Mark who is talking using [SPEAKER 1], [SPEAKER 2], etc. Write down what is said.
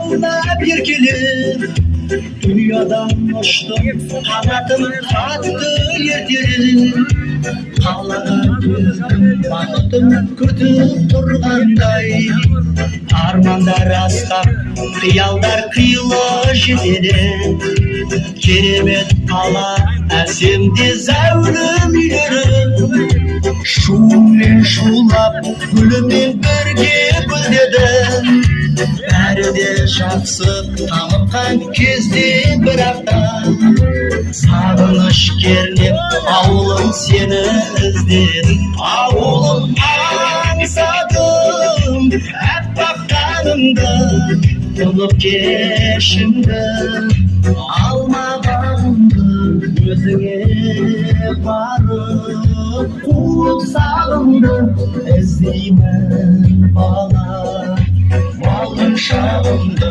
[SPEAKER 1] аунап еркелеп дүниядан ұштым қанатым қатты ертерек қалаға келдім бақытым күтіп тұрғандай армандар асқақ қиялдар қилы жетеді керемет қала әсемде зәулім үйлері шумен шулап гүлімен бірге гүлдеді бәрі де жақсы таныққан кезде бірақ-та сағыныш кернеп ауылым сені іздедім ауылым аңсадым әппақ қанымды тұнып кешімді алма бағымды өзіңе барып қуып сағымды іздеймін бала балғын шағымды